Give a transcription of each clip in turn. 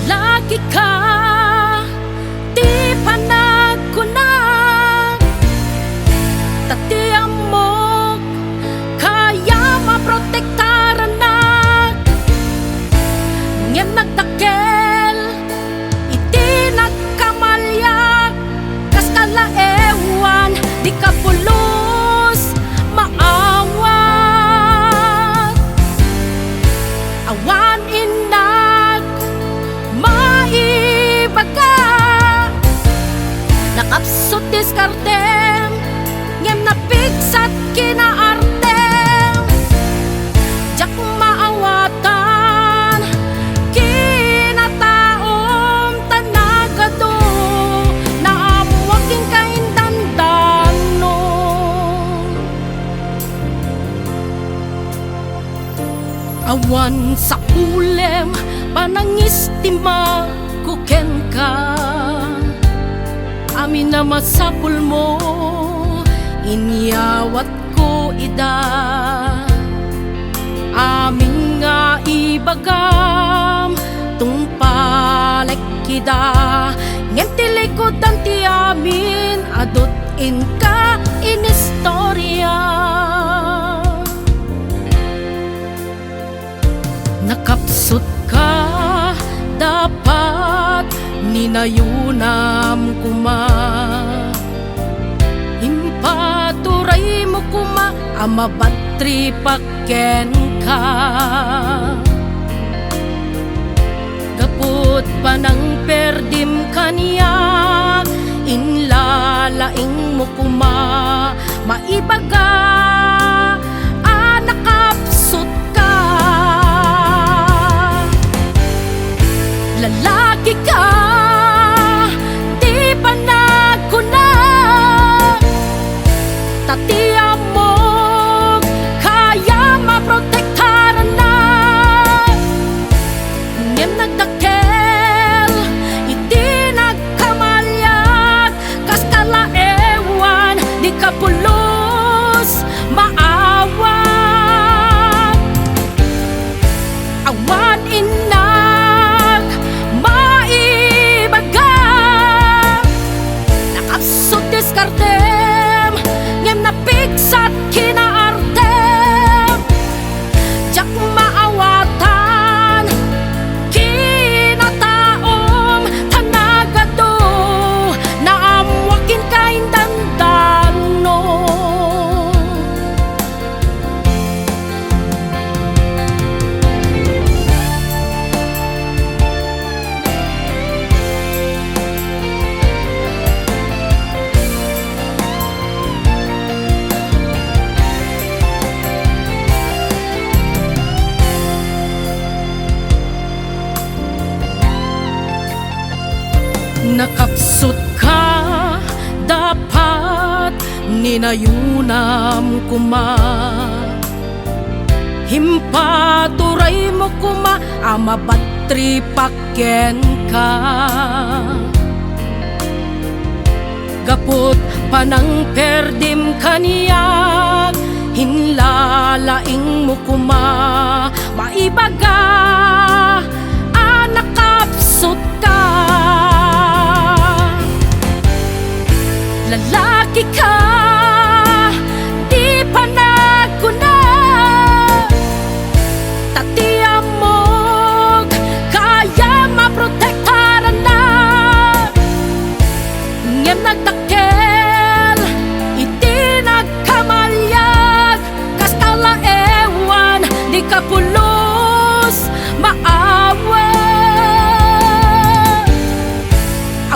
lalaki ka, di panagkuna, tatiyam mo, kaya maprotektaran na, ngem nagdakel, iti nagkamalyak, kas kalaewan, di ka pulos, maawat, awan inag, maibaga, nakapsot diskartem, ngem napigsat kinaartem, jak maawatan, kinataom tanagado, naamuaking kaindandano. Awan sa ulem, panangistima kuken ka, amin na masapul mo, inyawat ko ida, amin nga ibagam, tungpalek kida, ngem tilikod ang ti amin, adot in ka in istorya. Nakapsot ka, dapat ninayunam kuma, impaturay mo kuma, amabatri paken ka, gapot pa ng perdim kaniyak, inlalaing mo kuma, maibaga, nakapsot ka, lalaki ka, di panagkuna, tatiyam mo, kaya maprotektaran na, ngem nagdakel, iti nagkamalyak, kas kalaewan, di ka pulos, maawat, awan inag, maibaga, nakapsot diskartem, ngem napigsat kinaartem, jak maawatan, kinataom tanagado, naamuakin kaindandano. Nakapsot ka, dapat ninayunam kuma, himpaturay mo kuma, amabatri paken ka, gapot panang perdim kaniyak, hinlalaing mo kuma, maibaga, nakapsot ka, lalaki ka, di panagkuna, tatiyam mo, kaya maprotektaran na, ngem nagdakel, iti nagkamalyak, kas kalaewan, di ka pulos, maawat,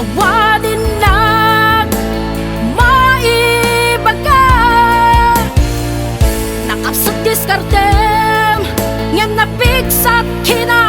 awanin lang, maibaga, nakapsot diskartem, ngem napigsat kina